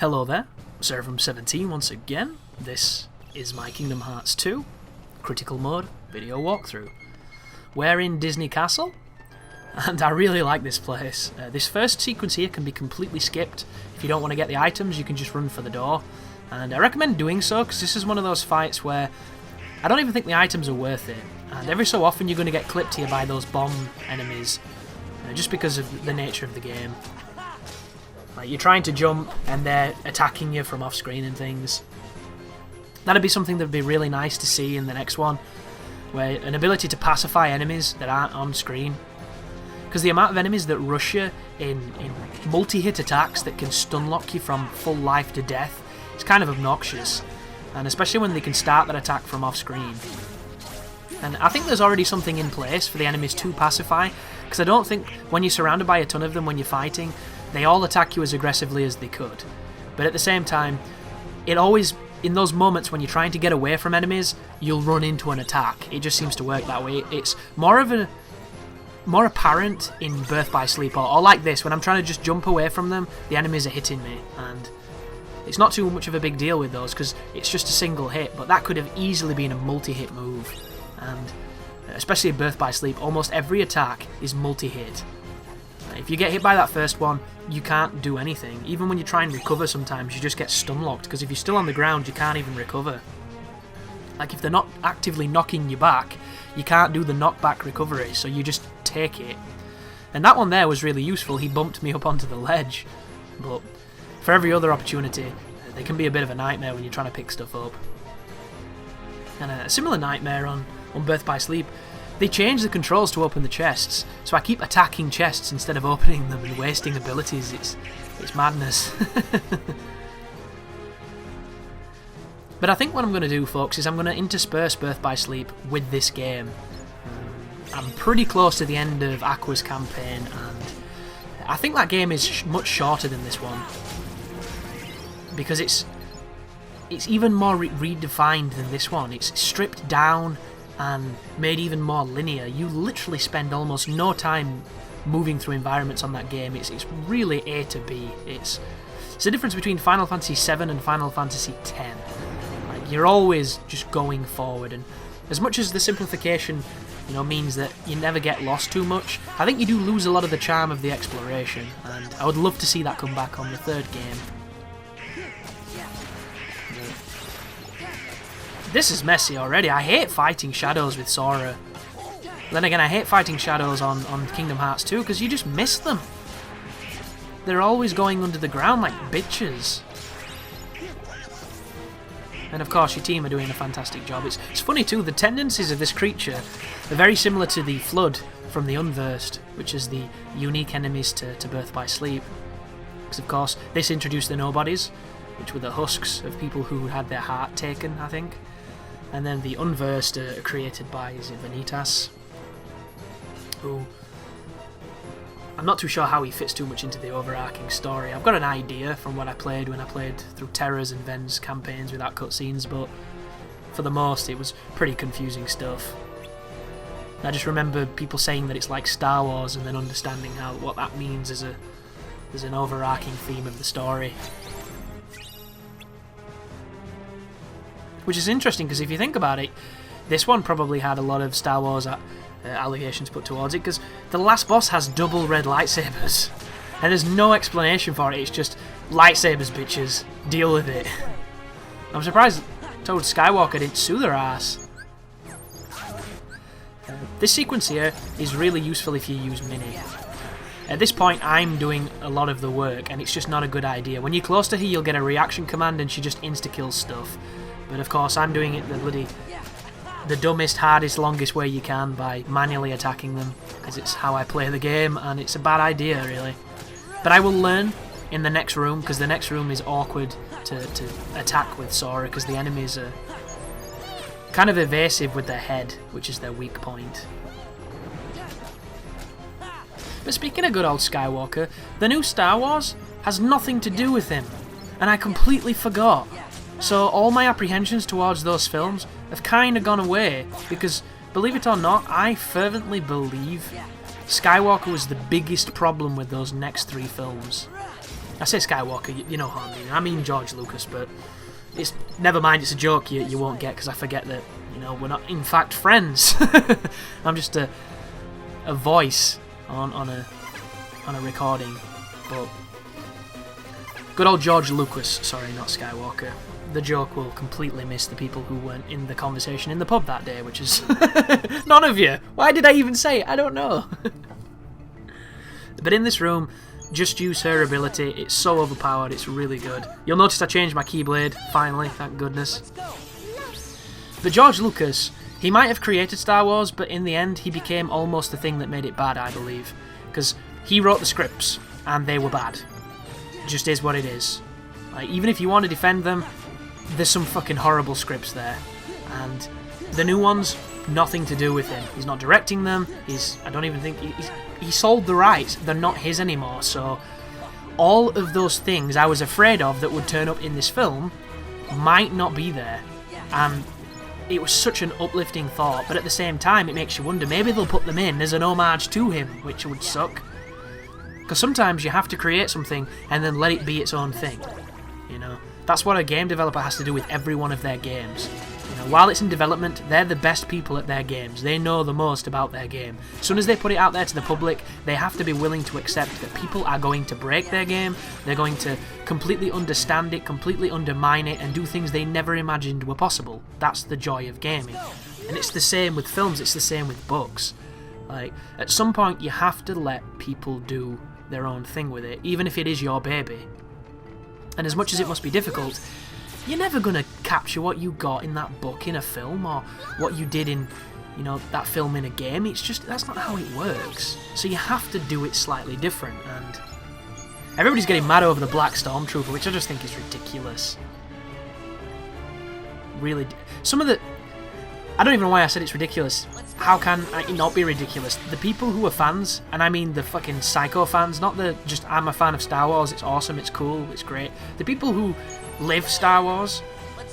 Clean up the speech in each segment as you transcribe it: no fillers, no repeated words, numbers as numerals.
Hello there, Servum17 once again. This is my Kingdom Hearts 2 Critical Mode video walkthrough. We're in Disney Castle, and I really like this place. This first sequence here can be completely skipped. If you don't want to get the items, you can just run for the door. And I recommend doing so, because this is one of those fights where I don't even think the items are worth it. And every so often you're going to get clipped here by those bomb enemies, just because of the nature of the game. Like, you're trying to jump and they're attacking you from off screen and things. That'd be something that'd be really nice to see in the next one, where an ability to pacify enemies that aren't on screen. Because the amount of enemies that rush you in multi-hit attacks that can stun lock you from full life to death is kind of obnoxious. And especially when they can start that attack from off screen. And I think there's already something in place for the enemies to pacify, because I don't think when you're surrounded by a ton of them when you're fighting, they all attack you as aggressively as they could. But at the same time, it always, in those moments when you're trying to get away from enemies, you'll run into an attack. It just seems to work that way. It's more apparent in Birth by Sleep, or like this, when I'm trying to just jump away from them, the enemies are hitting me, and it's not too much of a big deal with those, because it's just a single hit, but that could have easily been a multi-hit move. And especially in Birth by Sleep, almost every attack is multi-hit. If you get hit by that first one, you can't do anything. Even when you try and recover sometimes, you just get stun-locked, because if you're still on the ground, you can't even recover. Like, if they're not actively knocking you back, you can't do the knockback recovery, so you just take it. And that one there was really useful. He bumped me up onto the ledge. But for every other opportunity, they can be a bit of a nightmare when you're trying to pick stuff up. And a similar nightmare on Birth by Sleep, they changed the controls to open the chests, so I keep attacking chests instead of opening them and wasting abilities. It's madness. But I think what I'm going to do, folks, is I'm going to intersperse Birth by Sleep with this game. I'm pretty close to the end of Aqua's campaign, and I think that game is much shorter than this one, because it's even more redefined than this one. It's stripped down and made even more linear. You literally spend almost no time moving through environments on that game. It's really A to B. It's the difference between Final Fantasy VII and Final Fantasy X. Like, you're always just going forward, and as much as the simplification, means that you never get lost too much, I think you do lose a lot of the charm of the exploration, and I would love to see that come back on the third game. This is messy already. I hate fighting shadows with Sora. Then again, I hate fighting shadows on Kingdom Hearts 2 because you just miss them. They're always going under the ground like bitches. And of course, your team are doing a fantastic job. It's funny too, the tendencies of this creature are very similar to the Flood from the Unversed, which is the unique enemies to Birth by Sleep. Because of course, this introduced the Nobodies, which were the husks of people who had their heart taken, I think. And then the Unversed are created by Vanitas, who I'm not too sure how he fits too much into the overarching story. I've got an idea from what I played when I played through Terra's and Ven's campaigns without cutscenes, but for the most it was pretty confusing stuff. I just remember people saying that it's like Star Wars, and then understanding what that means as an overarching theme of the story. Which is interesting, because if you think about it, this one probably had a lot of Star Wars allegations put towards it, because the last boss has double red lightsabers, and there's no explanation for it. It's just lightsabers, bitches, deal with it. I'm surprised Toad Skywalker didn't sue their ass. This sequence here is really useful if you use Minnie. At this point, I'm doing a lot of the work, and it's just not a good idea. When you're close to her, you'll get a reaction command, and she just insta-kills stuff. But of course, I'm doing it the dumbest, hardest, longest way you can by manually attacking them, because it's how I play the game, and it's a bad idea, really. But I will learn in the next room, because the next room is awkward to attack with Sora, because the enemies are kind of evasive with their head, which is their weak point. But speaking of good old Skywalker, the new Star Wars has nothing to do with him, and I completely forgot. So all my apprehensions towards those films have kind of gone away, because, believe it or not, I fervently believe Skywalker was the biggest problem with those next 3 films. I say Skywalker, you know what I mean. I mean George Lucas, but it's never mind. It's a joke you won't get because I forget that we're not in fact friends. I'm just a voice on a recording, but good old George Lucas. Sorry, not Skywalker. The joke will completely miss the people who weren't in the conversation in the pub that day, which is none of you. Why did I even say it? I don't know. But in this room, just use her ability. It's so overpowered. It's really good. You'll notice I changed my Keyblade, finally, thank goodness. But George Lucas, he might have created Star Wars, but in the end, he became almost the thing that made it bad, I believe. Because he wrote the scripts, and they were bad. It just is what it is. Like, even if you want to defend them, there's some fucking horrible scripts there. And the new ones, nothing to do with him. He's not directing them. I don't even think... He sold the rights. They're not his anymore. So all of those things I was afraid of that would turn up in this film might not be there. And it was such an uplifting thought. But at the same time, it makes you wonder, maybe they'll put them in as an homage to him, which would suck. Because sometimes you have to create something and then let it be its own thing. That's what a game developer has to do with every one of their games. While it's in development, they're the best people at their games. They know the most about their game. As soon as they put it out there to the public, they have to be willing to accept that people are going to break their game, they're going to completely understand it, completely undermine it, and do things they never imagined were possible. That's the joy of gaming. And it's the same with films, it's the same with books. Like, at some point you have to let people do their own thing with it, even if it is your baby. And as much as it must be difficult, you're never going to capture what you got in that book in a film, or what you did in, that film in a game. It's just, that's not how it works. So you have to do it slightly different, and everybody's getting mad over the Black Stormtrooper, which I just think is ridiculous. Really, I don't even know why I said it's ridiculous. How can it not be ridiculous? The people who are fans, and I mean the fucking psycho fans, not the just I'm a fan of Star Wars, it's awesome, it's cool, it's great. The people who live Star Wars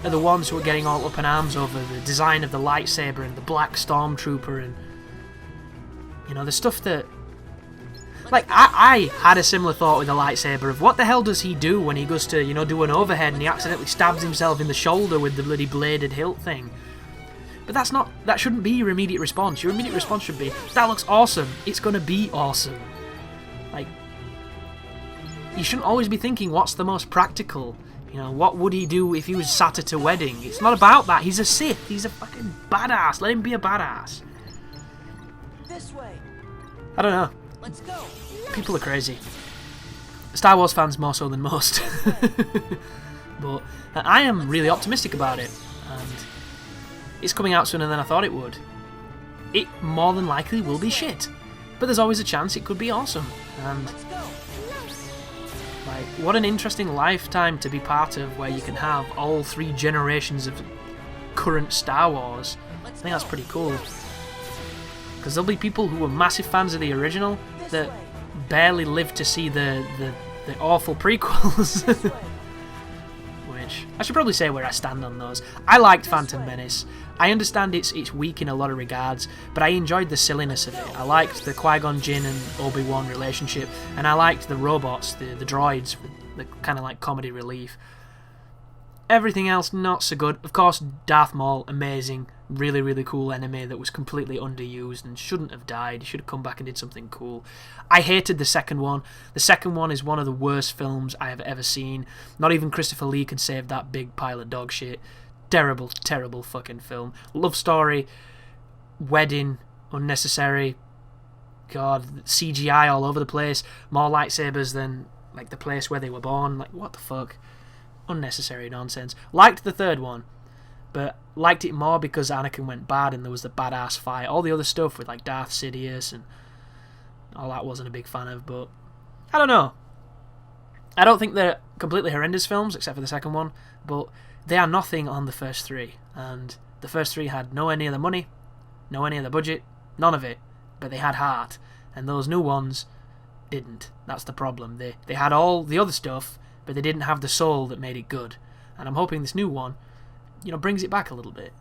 are the ones who are getting all up in arms over the design of the lightsaber and the Black Stormtrooper and the stuff that... Like, I had a similar thought with the lightsaber of what the hell does he do when he goes to, do an overhead and he accidentally stabs himself in the shoulder with the bloody bladed hilt thing. But that shouldn't be your immediate response. Your immediate response should be, that looks awesome, it's gonna be awesome. Like, you shouldn't always be thinking, what's the most practical? What would he do if he was sat at a wedding? It's not about that, he's a Sith, he's a fucking badass, let him be a badass. This way. I don't know. Let's go. People are crazy. Star Wars fans more so than most. But I am really optimistic about it, and it's coming out sooner than I thought it would. It more than likely will be shit, but there's always a chance it could be awesome. And like, what an interesting lifetime to be part of, where you can have all 3 generations of current Star Wars. I think that's pretty cool, because there'll be people who were massive fans of the original that barely lived to see the awful prequels. Which I should probably say where I stand on those. I liked Phantom Menace. I understand it's weak in a lot of regards, but I enjoyed the silliness of it. I liked the Qui-Gon Jinn and Obi-Wan relationship, and I liked the robots, the droids, with the kind of like comedy relief. Everything else, not so good. Of course, Darth Maul, amazing, really, really cool enemy that was completely underused and shouldn't have died. He should have come back and did something cool. I hated the second one. The second one is one of the worst films I have ever seen. Not even Christopher Lee could save that big pile of dog shit. Terrible, terrible fucking film. Love story, wedding, unnecessary. God, CGI all over the place. More lightsabers than like the place where they were born. Like, what the fuck? Unnecessary nonsense. Liked the third one, but liked it more because Anakin went bad and there was the badass fight. All the other stuff with like Darth Sidious and all that wasn't a big fan of, but I don't know. I don't think they're completely horrendous films, except for the second one, but they are nothing on the first 3, and the first 3 had nowhere near the money, nowhere near the budget, none of it, but they had heart, and those new ones didn't. That's the problem. They had all the other stuff, but they didn't have the soul that made it good, and I'm hoping this new one, brings it back a little bit.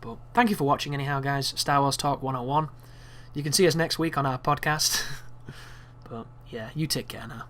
But thank you for watching anyhow, guys. Star Wars Talk 101. You can see us next week on our podcast. But yeah, you take care now.